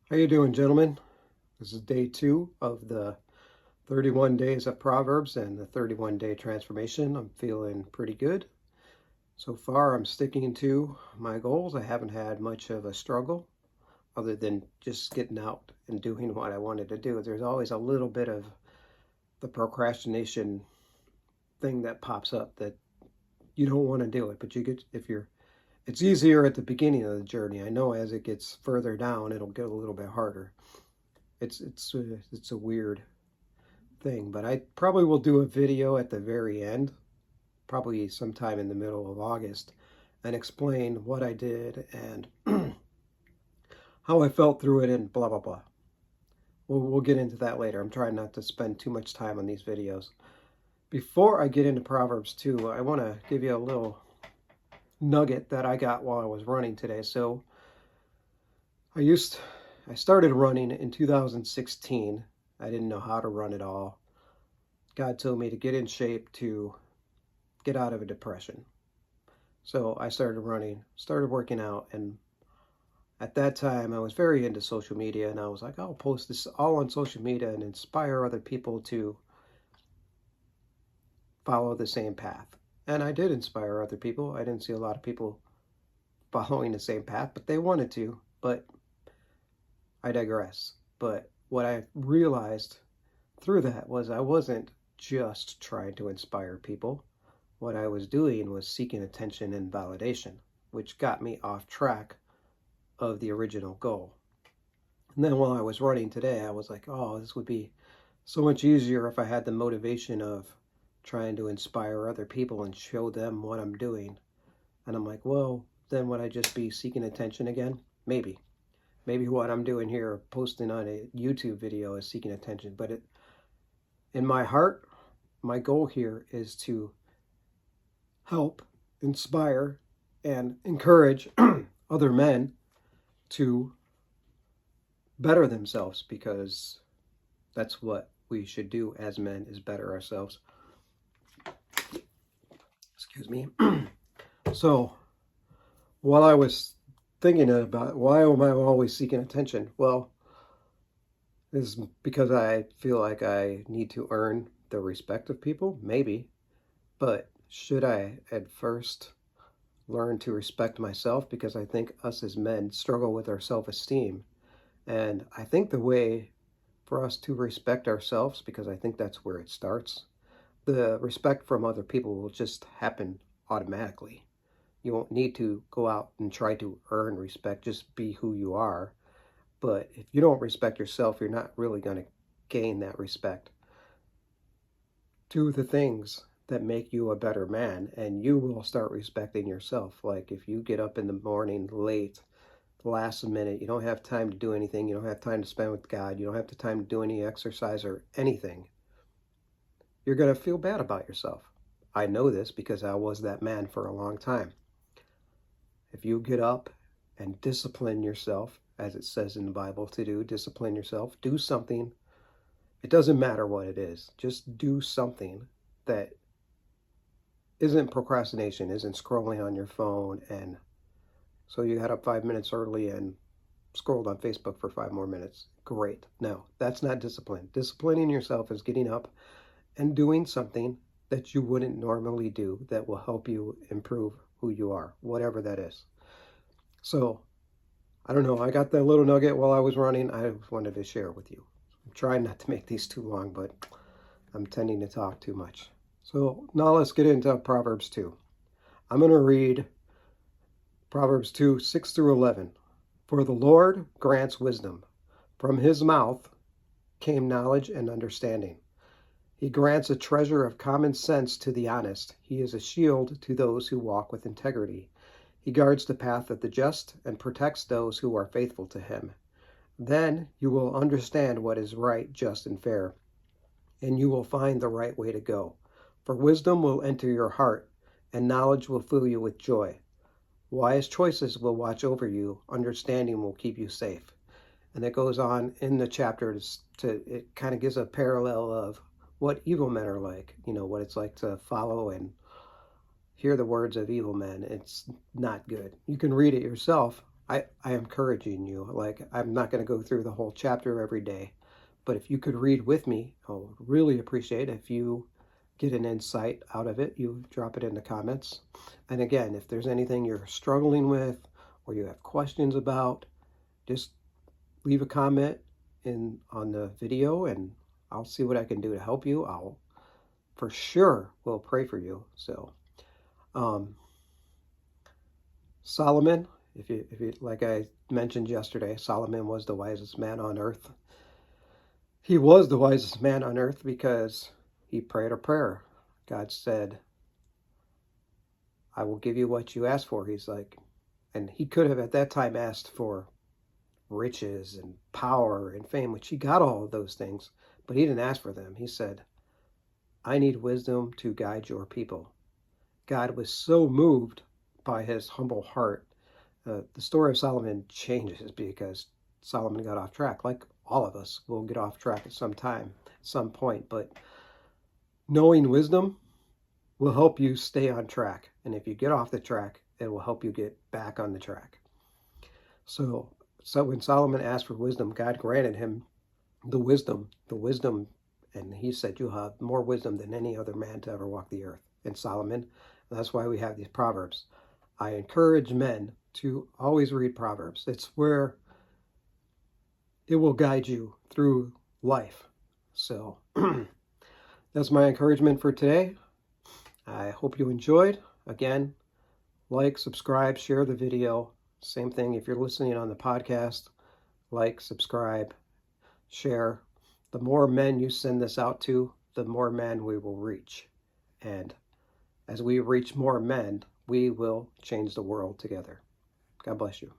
How you doing, gentlemen? This is day 2 of the 31 days of Proverbs and the 31-day transformation. I'm feeling pretty good. So far, I'm sticking to my goals. I haven't had much of a struggle other than just getting out and doing what I wanted to do. There's always a little bit of the procrastination thing that pops up that you don't want to do it, but it's easier at the beginning of the journey. I know as it gets further down, it'll get a little bit harder. It's a weird thing, but I probably will do a video at the very end, probably sometime in the middle of August, and explain what I did and how I felt through it and blah blah blah. We'll get into that later. I'm trying not to spend too much time on these videos. Before I get into Proverbs 2, I want to give you a little nugget that I got while I was running today. So I started running in 2016. I didn't know how to run at all. God told me to get in shape to get out of a depression. So I started running, started working out, and at that time I was very into social media, and I was like, I'll post this all on social media and inspire other people to follow the same path. And I did inspire other people. I didn't see a lot of people following the same path, but they wanted to, but I digress. But what I realized through that was I wasn't just trying to inspire people. What I was doing was seeking attention and validation, which got me off track of the original goal. And then while I was running today, I was like, oh, this would be so much easier if I had the motivation of trying to inspire other people and show them what I'm doing. And I'm like, well, then would I just be seeking attention again? Maybe what I'm doing here, posting on a YouTube video, is seeking attention. But in my heart, my goal here is to help, inspire, and encourage other men to better themselves, because that's what we should do as men, is better ourselves. Excuse me. So while I was thinking about why am I always seeking attention, well, it's because I feel like I need to earn the respect of people, maybe. But should I at first learn to respect myself? Because I think us as men struggle with our self-esteem. And I think the way for us to respect ourselves, because I think that's where it starts, the respect from other people will just happen automatically. You won't need to go out and try to earn respect. Just be who you are. But if you don't respect yourself, you're not really going to gain that respect. Do the things that make you a better man, and you will start respecting yourself. Like if you get up in the morning late, last minute, you don't have time to do anything, you don't have time to spend with God, you don't have the time to do any exercise or anything, you're going to feel bad about yourself. I know this because I was that man for a long time. If you get up and discipline yourself, as it says in the Bible to do, discipline yourself, do something. It doesn't matter what it is. Just do something that isn't procrastination, isn't scrolling on your phone. And so you got up 5 minutes early and scrolled on Facebook for 5 more minutes. Great. No, that's not discipline. Disciplining yourself is getting up and doing something that you wouldn't normally do that will help you improve who you are, whatever that is. So, I don't know, I got that little nugget while I was running. I wanted to share with you. I'm trying not to make these too long, but I'm tending to talk too much. So now let's get into Proverbs 2. I'm going to read Proverbs 2, 6 through 11. For the Lord grants wisdom. From his mouth came knowledge and understanding. He grants a treasure of common sense to the honest. He is a shield to those who walk with integrity. He guards the path of the just and protects those who are faithful to him. Then you will understand what is right, just, and fair, and you will find the right way to go. For wisdom will enter your heart, and knowledge will fill you with joy. Wise choices will watch over you. Understanding will keep you safe. And it goes on in the chapter it kind of gives a parallel of what evil men are like, what it's like to follow and hear the words of evil men. It's not good. You can read it yourself. I am encouraging you. Like, I'm not going to go through the whole chapter every day, but if you could read with me, I would really appreciate it. If you get an insight out of it, you drop it in the comments. And again, if there's anything you're struggling with or you have questions about, just leave a comment on the video and I'll see what I can do to help you. I'll for sure will pray for you. So, Solomon, if you like I mentioned yesterday, Solomon was the wisest man on earth. He was the wisest man on earth because he prayed a prayer. God said, I will give you what you ask for. He's like, and he could have at that time asked for riches and power and fame, which he got all of those things, but he didn't ask for them. He said, I need wisdom to guide your people. God was so moved by his humble heart. The story of Solomon changes because Solomon got off track. Like all of us will get off track at some time, at some point, but knowing wisdom will help you stay on track. And if you get off the track, it will help you get back on the track. So when Solomon asked for wisdom, God granted him the wisdom, and he said, you have more wisdom than any other man to ever walk the earth. And Solomon, that's why we have these Proverbs. I encourage men to always read Proverbs. It's where it will guide you through life. So that's my encouragement for today. I hope you enjoyed. Again, like, subscribe, share the video. Same thing if you're listening on the podcast. Like, subscribe, share. The more men you send this out to, the more men we will reach. And as we reach more men, we will change the world together. God bless you.